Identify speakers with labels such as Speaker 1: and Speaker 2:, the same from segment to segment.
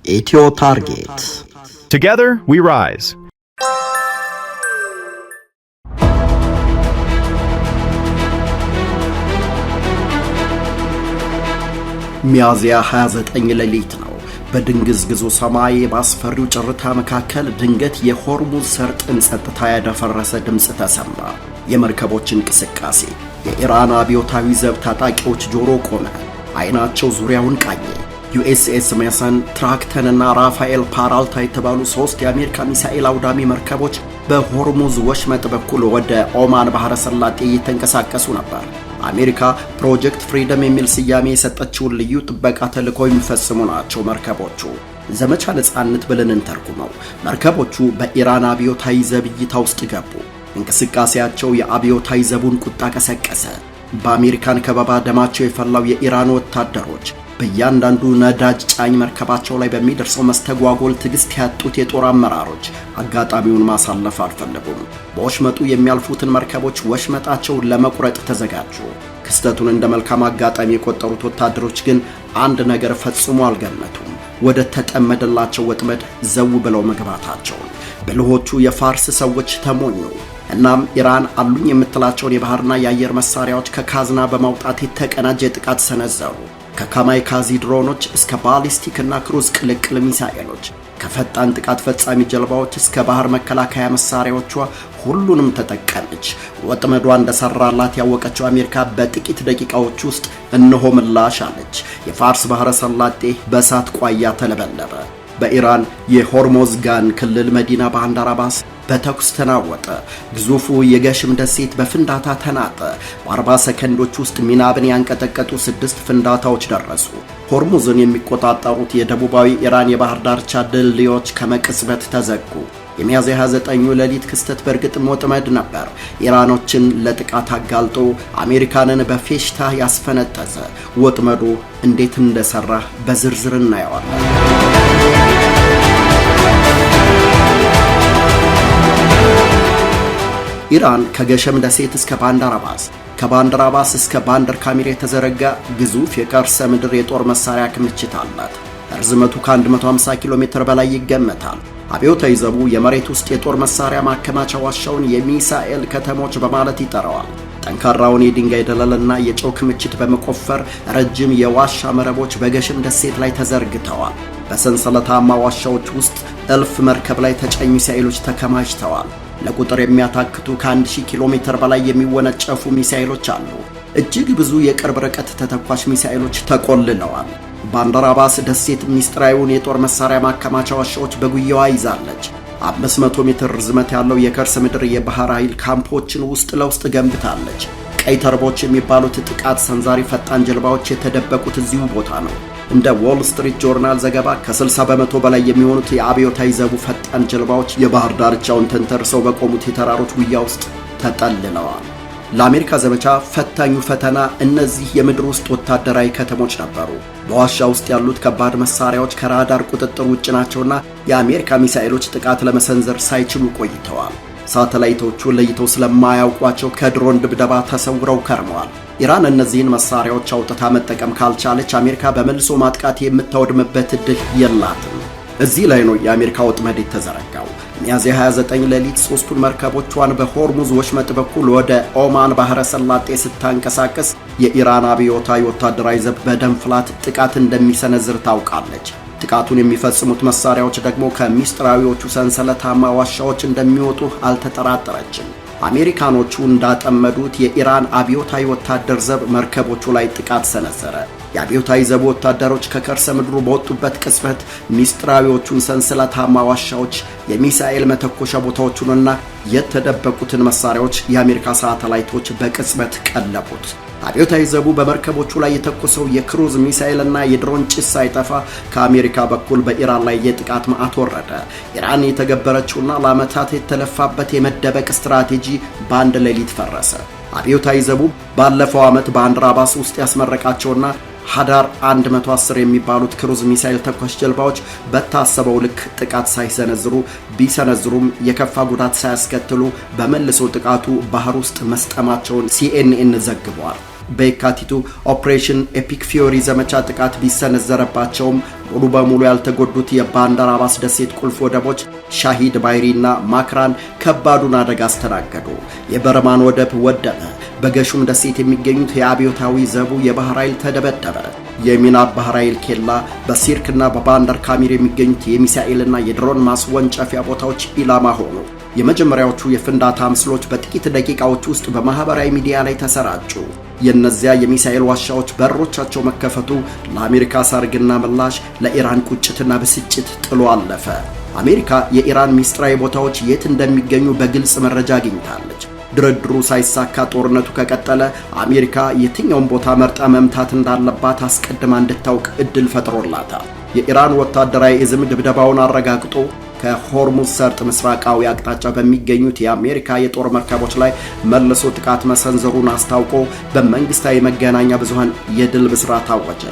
Speaker 1: ኢትዮ ታርጌት
Speaker 2: Together we rise.
Speaker 1: ሚያዝያ 29 ሌሊት ነው። በድንግዝግዙ ሰማይ ባስፈሪው ጭርታ መካከል ድንገት የሆርሙዝ ሰርጥን ጸጥታ ያደፈረሰ ድምጽ ተሰማ። የመርከቦች እንቅስቃሴ፣ የኢራን አብዮታዊ ዘብ ታጣቂዎች ጆሮ ቆመ። አይናቸው ዙሪያውን ቃኘ። ዩኤስኤስ ሜሰን፣ ትራክተን እና ራፋኤል ፓራልታ የተባሉ ሶስት የአሜሪካ ሚሳኤል አውዳሚ መርከቦች በሆርሙዝ ወሽመጥ በኩል ወደ ኦማን ባህረ ሰላጤ እየተንቀሳቀሱ ነበር። አሜሪካ ፕሮጀክት ፍሪደም የሚል ስያሜ የሰጠችውን ልዩ ጥበቃ ተልዕኮ የሚፈጽሙ ናቸው መርከቦቹ። ዘመቻ ነጻነት ብለን እንተርጉመው። መርከቦቹ በኢራን አብዮታዊ ዘብ እይታ ውስጥ ገቡ። እንቅስቃሴያቸው የአብዮታዊ ዘቡን ቁጣ ቀሰቀሰ። በአሜሪካን ከበባ ደማቸው የፈላው የኢራን ወታደሮች በእያንዳንዱ ነዳጅ ጫኝ መርከባቸው ላይ በሚደርሰው መስተጓጎል ትዕግስት ያጡት የጦር አመራሮች አጋጣሚውን ማሳለፍ አልፈለጉም። በወሽመጡ የሚያልፉትን መርከቦች ወሽመጣቸውን ለመቁረጥ ተዘጋጁ። ክስተቱን እንደ መልካም አጋጣሚ የቆጠሩት ወታደሮች ግን አንድ ነገር ፈጽሞ አልገመቱም፤ ወደ ተጠመደላቸው ወጥመድ ዘው ብለው መግባታቸውን። ብልሆቹ የፋርስ ሰዎች ተሞኙ። እናም ኢራን አሉኝ የምትላቸውን የባህርና የአየር መሳሪያዎች ከካዝና በማውጣት የተቀናጀ ጥቃት ሰነዘሩ። ከካማይካዚ ድሮኖች እስከ ባሊስቲክ እና ክሩዝ ቅልቅል ሚሳኤሎች፣ ከፈጣን ጥቃት ፈጻሚ ጀልባዎች እስከ ባህር መከላከያ መሳሪያዎቿ ሁሉንም ተጠቀመች። ወጥመዷ እንደሰራላት ያወቀችው አሜሪካ በጥቂት ደቂቃዎች ውስጥ እነሆ ምላሽ አለች። የፋርስ ባህረ ሰላጤ በእሳት ቋያ ተለበለበ። በኢራን የሆርሞዝጋን ክልል መዲና ባንዳር አባስ በተኩስ ተናወጠ። ግዙፉ የገሽም ደሴት በፍንዳታ ተናጠ። በ40 ሰከንዶች ውስጥ ሚናብን ያንቀጠቀጡ 6 ፍንዳታዎች ደረሱ። ሆርሙዝን የሚቆጣጠሩት የደቡባዊ ኢራን የባህር ዳርቻ ድልድዮች ከመቅጽበት ተዘጉ። የሚያዝያ 29ኙ ሌሊት ክስተት በእርግጥም ወጥመድ ነበር። ኢራኖችን ለጥቃት አጋልጦ አሜሪካንን በፌሽታ ያስፈነጠዘ። ወጥመዱ እንዴት እንደሰራ በዝርዝር እናየዋለን። ኢራን ከገሸም ደሴት እስከ ባንዳር አባስ፣ ከባንዳር አባስ እስከ ባንደር ካሚር የተዘረጋ ግዙፍ የከርሰ ምድር የጦር መሳሪያ ክምችት አላት። ርዝመቱ ከ150 ኪሎ ሜትር በላይ ይገመታል። አብዮታዊ ዘቡ የመሬት ውስጥ የጦር መሳሪያ ማከማቻ ዋሻውን የሚሳኤል ከተሞች በማለት ይጠራዋል። ጠንካራውን የድንጋይ ደለልና የጨው ክምችት በመቆፈር ረጅም የዋሻ መረቦች በገሸም ደሴት ላይ ተዘርግተዋል። በሰንሰለታማ ዋሻዎች ውስጥ እልፍ መርከብ ላይ ተጫኝ ሚሳኤሎች ተከማችተዋል። ለቁጥር የሚያታክቱ ከ1000 ኪሎ ሜትር በላይ የሚወነጨፉ ሚሳኤሎች አሉ። እጅግ ብዙ የቅርብ ርቀት ተተኳሽ ሚሳኤሎች ተቆልለዋል። ባንዳር አባስ ደሴት ሚስጥራዊውን የጦር መሳሪያ ማከማቻ ዋሻዎች በጉያዋ ይዛለች። 500 ሜትር ርዝመት ያለው የከርሰ ምድር የባህር ኃይል ካምፖችን ውስጥ ለውስጥ ገንብታለች። ቀይ ተርቦች የሚባሉት ጥቃት ሰንዛሪ ፈጣን ጀልባዎች የተደበቁት እዚሁ ቦታ ነው። እንደ ዎል ስትሪት ጆርናል ዘገባ ከ60 በመቶ በላይ የሚሆኑት የአብዮታዊ ዘቡ ፈጣን ጀልባዎች የባህር ዳርቻውን ተንተርሰው በቆሙት የተራሮች ጉያ ውስጥ ተጠልለዋል። ለአሜሪካ ዘመቻ ፈታኙ ፈተና እነዚህ የምድር ውስጥ ወታደራዊ ከተሞች ነበሩ። በዋሻ ውስጥ ያሉት ከባድ መሳሪያዎች ከራዳር ቁጥጥር ውጭ ናቸውና የአሜሪካ ሚሳኤሎች ጥቃት ለመሰንዘር ሳይችሉ ቆይተዋል። ሳተላይቶቹ ለይተው ስለማያውቋቸው ከድሮን ድብደባ ተሰውረው ከርመዋል። ኢራን እነዚህን መሳሪያዎች አውጥታ መጠቀም ካልቻለች አሜሪካ በመልሶ ማጥቃት የምታወድምበት እድል የላትም። እዚህ ላይ ነው የአሜሪካ ወጥመድ የተዘረጋው። ሚያዝያ 29 ሌሊት ሶስቱን መርከቦቿን በሆርሙዝ ወሽመጥ በኩል ወደ ኦማን ባህረ ሰላጤ ስታንቀሳቀስ የኢራን አብዮታዊ ወታደራዊ ዘብ በደም ፍላት ጥቃት እንደሚሰነዝር ታውቃለች። ጥቃቱን የሚፈጽሙት መሳሪያዎች ደግሞ ከሚስጥራዊዎቹ ሰንሰለታማ ዋሻዎች እንደሚወጡ አልተጠራጠረችም። አሜሪካኖቹ እንዳጠመዱት የኢራን አብዮታዊ ወታደር ዘብ መርከቦቹ ላይ ጥቃት ሰነዘረ። የአብዮታዊ ዘቡ ወታደሮች ከከርሰ ምድሩ በወጡበት ቅጽበት ሚስጥራዊዎቹን ሰንሰለታማ ዋሻዎች፣ የሚሳኤል መተኮሻ ቦታዎቹንና የተደበቁትን መሳሪያዎች የአሜሪካ ሳተላይቶች በቅጽበት ቀለቡት። አብዮታዊ ዘቡ በመርከቦቹ ላይ የተኮሰው የክሩዝ ሚሳኤልና የድሮን ጭስ ሳይጠፋ ከአሜሪካ በኩል በኢራን ላይ የጥቃት ማዕት ወረደ። ኢራን የተገበረችውና ለዓመታት የተለፋበት የመደበቅ ስትራቴጂ በአንድ ሌሊት ፈረሰ። አብዮታዊ ዘቡ ባለፈው ዓመት ባንዳር አባስ ውስጥ ያስመረቃቸውና ሀዳር 110 የሚባሉት ክሩዝ ሚሳኤል ተኳሽ ጀልባዎች በታሰበው ልክ ጥቃት ሳይሰነዝሩ ቢሰነዝሩም የከፋ ጉዳት ሳያስከትሉ በመልሶ ጥቃቱ ባህር ውስጥ መስጠማቸውን ሲኤንኤን ዘግቧል። በየካቲቱ ኦፕሬሽን ኤፒክ ፊዮሪ ዘመቻ ጥቃት ቢሰነዘረባቸውም ሙሉ በሙሉ ያልተጎዱት የባንዳር አባስ ደሴት ቁልፍ ወደቦች ሻሂድ ባይሪና ማክራን ከባዱን አደጋ አስተናገዱ። የበርማን ወደብ ወደመ። በገሹም ደሴት የሚገኙት የአብዮታዊ ዘቡ የባህር ኃይል ተደበደበ። የሚናብ ባህር ኃይል ኬላ፣ በሲርክና በባንዳር ካሚር የሚገኙት የሚሳኤልና የድሮን ማስወንጨፊያ ቦታዎች ኢላማ ሆኑ። የመጀመሪያዎቹ የፍንዳታ ምስሎች በጥቂት ደቂቃዎች ውስጥ በማህበራዊ ሚዲያ ላይ ተሰራጩ። የነዚያ የሚሳኤል ዋሻዎች በሮቻቸው መከፈቱ ለአሜሪካ ሰርግና ምላሽ፣ ለኢራን ቁጭትና ብስጭት ጥሎ አለፈ። አሜሪካ የኢራን ሚስጥራዊ ቦታዎች የት እንደሚገኙ በግልጽ መረጃ አግኝታለች። ድርድሩ ሳይሳካ ጦርነቱ ከቀጠለ አሜሪካ የትኛውን ቦታ መርጣ መምታት እንዳለባት አስቀድማ እንድታውቅ እድል ፈጥሮላታል። የኢራን ወታደራዊ እዝም ድብደባውን አረጋግጦ ከሆርሙዝ ሰርጥ ምስራቃዊ አቅጣጫ በሚገኙት የአሜሪካ የጦር መርከቦች ላይ መልሶ ጥቃት መሰንዘሩን አስታውቆ በመንግስታዊ መገናኛ ብዙሃን የድል ብስራት አወጀ።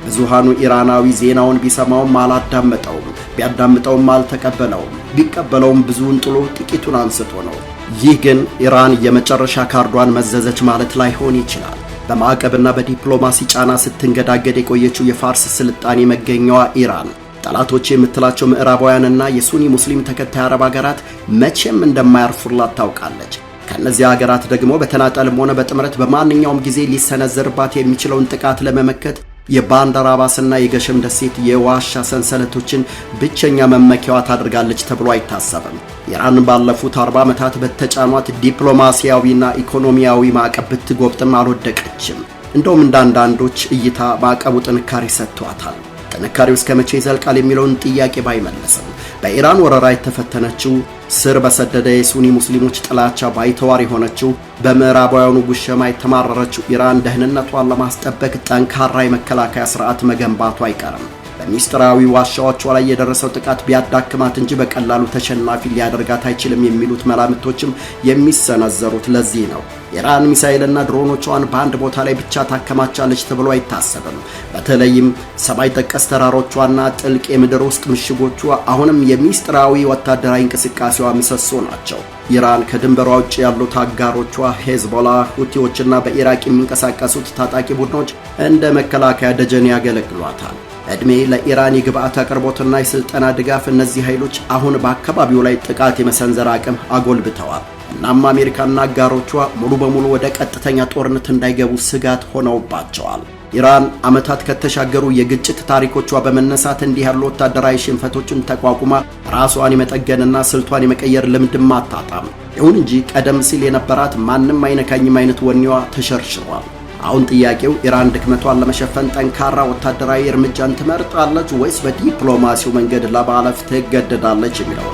Speaker 1: ብዙሃኑ ኢራናዊ ዜናውን ቢሰማውም አላዳመጠውም፣ ቢያዳምጠውም አልተቀበለውም፣ ቢቀበለውም ብዙውን ጥሎ ጥቂቱን አንስቶ ነው። ይህ ግን ኢራን የመጨረሻ ካርዷን መዘዘች ማለት ላይሆን ይችላል። በማዕቀብና በዲፕሎማሲ ጫና ስትንገዳገድ የቆየችው የፋርስ ስልጣኔ መገኛዋ ኢራን ጠላቶች የምትላቸው ምዕራባውያንና የሱኒ ሙስሊም ተከታይ አረብ ሀገራት መቼም እንደማያርፉላት ታውቃለች። ከነዚህ ሀገራት ደግሞ በተናጠልም ሆነ በጥምረት በማንኛውም ጊዜ ሊሰነዘርባት የሚችለውን ጥቃት ለመመከት የባንዳር አባስና የገሸም ደሴት የዋሻ ሰንሰለቶችን ብቸኛ መመኪያዋ ታደርጋለች ተብሎ አይታሰብም። ኢራን ባለፉት 40 ዓመታት በተጫኗት ዲፕሎማሲያዊና ኢኮኖሚያዊ ማዕቀብ ብትጎብጥም አልወደቀችም። እንደውም እንደ አንዳንዶች እይታ ማዕቀቡ ጥንካሬ ሰጥቷታል። ጥንካሬው እስከ መቼ ይዘልቃል የሚለውን ጥያቄ ባይመለስም በኢራን ወረራ የተፈተነችው ስር በሰደደ የሱኒ ሙስሊሞች ጥላቻ ባይተዋር የሆነችው በምዕራባውያኑ ጉሸማ የተማረረችው ኢራን ደህንነቷን ለማስጠበቅ ጠንካራ የመከላከያ ስርዓት መገንባቱ አይቀርም። በሚስጥራዊ ዋሻዎቿ ላይ የደረሰው ጥቃት ቢያዳክማት እንጂ በቀላሉ ተሸናፊ ሊያደርጋት አይችልም የሚሉት መላምቶችም የሚሰነዘሩት ለዚህ ነው። ኢራን ሚሳኤልና ድሮኖቿን በአንድ ቦታ ላይ ብቻ ታከማቻለች ተብሎ አይታሰብም። በተለይም ሰማይ ጠቀስ ተራሮቿና ጥልቅ የምድር ውስጥ ምሽጎቿ አሁንም የሚስጥራዊ ወታደራዊ እንቅስቃሴዋ ምሰሶ ናቸው። ኢራን ከድንበሯ ውጭ ያሉት አጋሮቿ ሄዝቦላ፣ ሁቲዎችና በኢራቅ የሚንቀሳቀሱት ታጣቂ ቡድኖች እንደ መከላከያ ደጀን ያገለግሏታል። ዕድሜ ለኢራን የግብአት አቅርቦትና የስልጠና ድጋፍ እነዚህ ኃይሎች አሁን በአካባቢው ላይ ጥቃት የመሰንዘር አቅም አጎልብተዋል። እናም አሜሪካና አጋሮቿ ሙሉ በሙሉ ወደ ቀጥተኛ ጦርነት እንዳይገቡ ስጋት ሆነውባቸዋል። ኢራን ዓመታት ከተሻገሩ የግጭት ታሪኮቿ በመነሳት እንዲህ ያሉ ወታደራዊ ሽንፈቶችን ተቋቁማ ራሷን የመጠገንና ስልቷን የመቀየር ልምድም አታጣም። ይሁን እንጂ ቀደም ሲል የነበራት ማንም አይነካኝም አይነት ወኔዋ ተሸርሽሯል። አሁን ጥያቄው ኢራን ድክመቷን ለመሸፈን ጠንካራ ወታደራዊ እርምጃን ትመርጣለች ወይስ በዲፕሎማሲው መንገድ ለማለፍ ትገደዳለች የሚለው።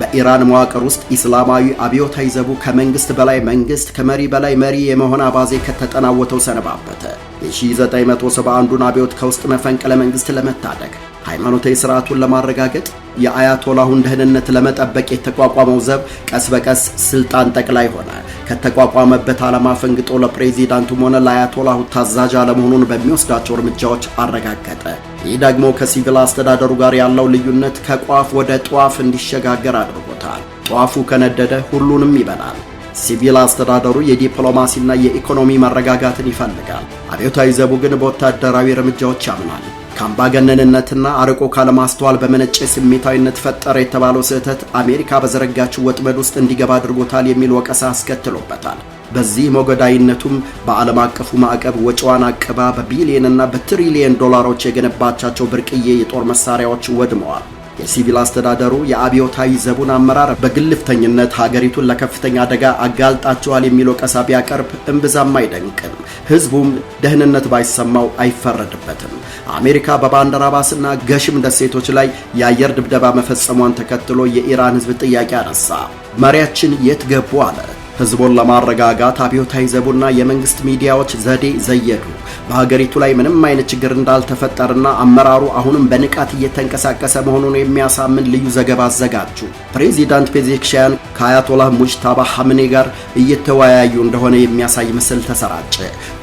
Speaker 1: በኢራን መዋቅር ውስጥ ኢስላማዊ አብዮታዊ ዘቡ ከመንግስት በላይ መንግስት ከመሪ በላይ መሪ የመሆን አባዜ ከተጠናወተው ሰነባበተ። የ1971ን አብዮት ከውስጥ መፈንቅለ መንግስት ለመታደግ ሃይማኖታዊ ስርዓቱን ለማረጋገጥ የአያቶላሁን ደህንነት ለመጠበቅ የተቋቋመው ዘብ ቀስ በቀስ ስልጣን ጠቅላይ ሆነ። ከተቋቋመበት ዓላማ ፈንግጦ ለፕሬዚዳንቱም ሆነ ለአያቶላሁ ታዛዥ አለመሆኑን በሚወስዳቸው እርምጃዎች አረጋገጠ። ይህ ደግሞ ከሲቪል አስተዳደሩ ጋር ያለው ልዩነት ከቋፍ ወደ ጧፍ እንዲሸጋገር አድርጎታል። ጧፉ ከነደደ ሁሉንም ይበላል። ሲቪል አስተዳደሩ የዲፕሎማሲና የኢኮኖሚ መረጋጋትን ይፈልጋል። አብዮታዊ ዘቡ ግን በወታደራዊ እርምጃዎች ያምናል። ከአምባገነንነትና አርቆ ካለማስተዋል በመነጨ ስሜታዊነት ፈጠረ የተባለው ስህተት አሜሪካ በዘረጋችው ወጥመድ ውስጥ እንዲገባ አድርጎታል የሚል ወቀሳ አስከትሎበታል። በዚህ ሞገዳይነቱም በዓለም አቀፉ ማዕቀብ ወጪዋን አቅባ በቢሊየንና በትሪሊየን ዶላሮች የገነባቻቸው ብርቅዬ የጦር መሳሪያዎች ወድመዋል። የሲቪል አስተዳደሩ የአብዮታዊ ዘቡን አመራር በግልፍተኝነት ሀገሪቱን ለከፍተኛ አደጋ አጋልጣቸዋል የሚል ወቀሳ ቢያቀርብ እምብዛም አይደንቅም። ህዝቡም ደህንነት ባይሰማው አይፈረድበትም። አሜሪካ በባንዳር አባስና ገሽም ደሴቶች ላይ የአየር ድብደባ መፈጸሟን ተከትሎ የኢራን ህዝብ ጥያቄ አነሳ። መሪያችን የት ገቡ አለ። ህዝቡን ለማረጋጋት አብዮታዊ ዘቡና የመንግስት ሚዲያዎች ዘዴ ዘየዱ። በሀገሪቱ ላይ ምንም አይነት ችግር እንዳልተፈጠረና አመራሩ አሁንም በንቃት እየተንቀሳቀሰ መሆኑን የሚያሳምን ልዩ ዘገባ አዘጋጁ። ፕሬዚዳንት ፔዜክሻን ከአያቶላህ ሙጅታባ ሐምኔ ጋር እየተወያዩ እንደሆነ የሚያሳይ ምስል ተሰራጨ።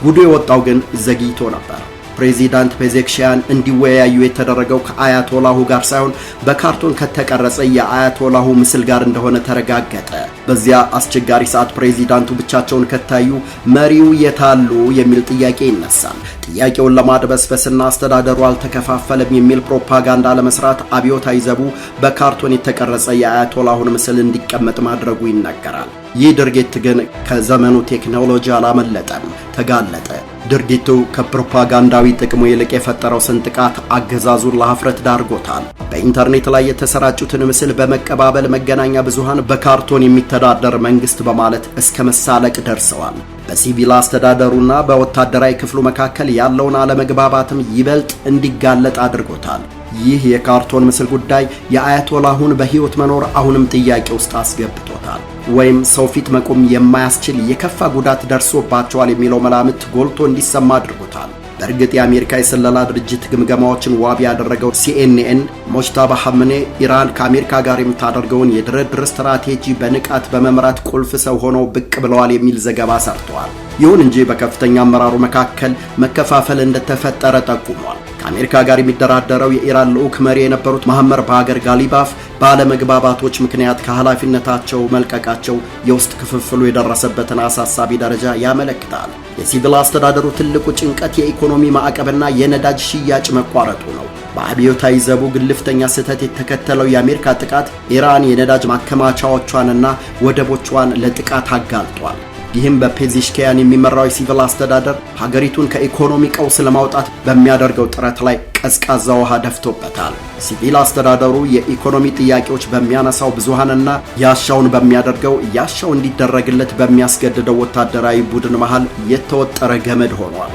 Speaker 1: ጉዱ የወጣው ግን ዘግይቶ ነበር። ፕሬዚዳንት ፔዜክሺያን እንዲወያዩ የተደረገው ከአያቶላሁ ጋር ሳይሆን በካርቶን ከተቀረጸ የአያቶላሁ ምስል ጋር እንደሆነ ተረጋገጠ። በዚያ አስቸጋሪ ሰዓት ፕሬዚዳንቱ ብቻቸውን ከታዩ መሪው የታሉ የሚል ጥያቄ ይነሳል። ጥያቄውን ለማድበስበስና አስተዳደሩ አልተከፋፈለም የሚል ፕሮፓጋንዳ ለመስራት አብዮታዊ ዘቡ በካርቶን የተቀረጸ የአያቶላሁን ምስል እንዲቀመጥ ማድረጉ ይነገራል። ይህ ድርጊት ግን ከዘመኑ ቴክኖሎጂ አላመለጠም፣ ተጋለጠ። ድርጊቱ ከፕሮፓጋንዳዊ ጥቅሙ ይልቅ የፈጠረው ስንጥቃት አገዛዙን ለሀፍረት ዳርጎታል። በኢንተርኔት ላይ የተሰራጩትን ምስል በመቀባበል መገናኛ ብዙሃን በካርቶን የሚተዳደር መንግስት በማለት እስከ መሳለቅ ደርሰዋል። በሲቪል አስተዳደሩና በወታደራዊ ክፍሉ መካከል ያለውን አለመግባባትም ይበልጥ እንዲጋለጥ አድርጎታል። ይህ የካርቶን ምስል ጉዳይ የአያቶላሁን በህይወት መኖር አሁንም ጥያቄ ውስጥ አስገብቶታል። ወይም ሰው ፊት መቆም የማያስችል የከፋ ጉዳት ደርሶባቸዋል የሚለው መላምት ጎልቶ እንዲሰማ አድርጎታል። በእርግጥ የአሜሪካ የስለላ ድርጅት ግምገማዎችን ዋቢ ያደረገው ሲኤንኤን ሞጅታባ ሐምኔ ኢራን ከአሜሪካ ጋር የምታደርገውን የድርድር ስትራቴጂ በንቃት በመምራት ቁልፍ ሰው ሆነው ብቅ ብለዋል የሚል ዘገባ ሰርተዋል። ይሁን እንጂ በከፍተኛ አመራሩ መካከል መከፋፈል እንደተፈጠረ ጠቁሟል። ከአሜሪካ ጋር የሚደራደረው የኢራን ልዑክ መሪ የነበሩት መሐመር ባገር ጋሊባፍ ባለመግባባቶች ምክንያት ከኃላፊነታቸው መልቀቃቸው የውስጥ ክፍፍሉ የደረሰበትን አሳሳቢ ደረጃ ያመለክታል። የሲቪል አስተዳደሩ ትልቁ ጭንቀት የኢኮኖሚ ማዕቀብና የነዳጅ ሽያጭ መቋረጡ ነው። በአብዮታዊ ዘቡ ግልፍተኛ ስህተት የተከተለው የአሜሪካ ጥቃት ኢራን የነዳጅ ማከማቻዎቿንና ወደቦቿን ለጥቃት አጋልጧል። ይህም በፔዜሽኪያን የሚመራው የሲቪል አስተዳደር ሀገሪቱን ከኢኮኖሚ ቀውስ ለማውጣት በሚያደርገው ጥረት ላይ ቀዝቃዛ ውሃ ደፍቶበታል። ሲቪል አስተዳደሩ የኢኮኖሚ ጥያቄዎች በሚያነሳው ብዙሃንና ያሻውን በሚያደርገው ያሻው እንዲደረግለት በሚያስገድደው ወታደራዊ ቡድን መሃል የተወጠረ ገመድ ሆኗል።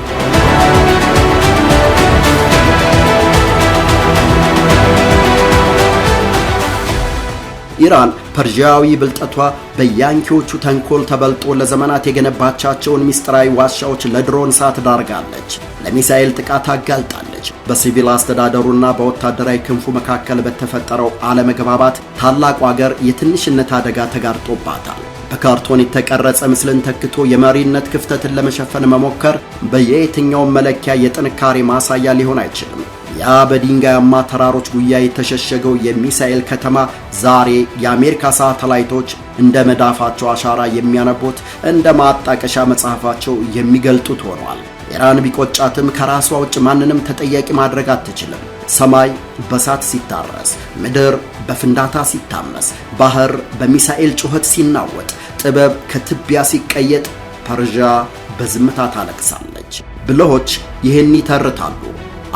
Speaker 1: ኢራን ፐርዢያዊ ብልጠቷ በያንኪዎቹ ተንኮል ተበልጦ ለዘመናት የገነባቻቸውን ሚስጥራዊ ዋሻዎች ለድሮን እሳት ዳርጋለች፣ ለሚሳኤል ጥቃት አጋልጣለች። በሲቪል አስተዳደሩና በወታደራዊ ክንፉ መካከል በተፈጠረው አለመግባባት ታላቁ ሀገር የትንሽነት አደጋ ተጋርጦባታል። በካርቶን የተቀረጸ ምስልን ተክቶ የመሪነት ክፍተትን ለመሸፈን መሞከር በየትኛውም መለኪያ የጥንካሬ ማሳያ ሊሆን አይችልም። ያ በድንጋያማ ተራሮች ጉያ የተሸሸገው የሚሳኤል ከተማ ዛሬ የአሜሪካ ሳተላይቶች እንደ መዳፋቸው አሻራ የሚያነቡት፣ እንደ ማጣቀሻ መጽሐፋቸው የሚገልጡት ሆኗል። ኢራን ቢቆጫትም ከራሷ ውጭ ማንንም ተጠያቂ ማድረግ አትችልም። ሰማይ በሳት ሲታረስ፣ ምድር በፍንዳታ ሲታመስ፣ ባህር በሚሳኤል ጩኸት ሲናወጥ፣ ጥበብ ከትቢያ ሲቀየጥ፣ ፐርዣ በዝምታ ታለቅሳለች። ብልሆች ይህን ይተርታሉ።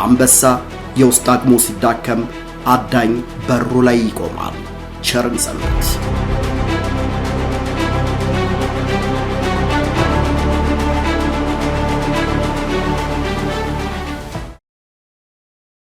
Speaker 1: አንበሳ የውስጥ አቅሙ ሲዳከም አዳኝ በሩ ላይ ይቆማል። ቸርን ሰንብት።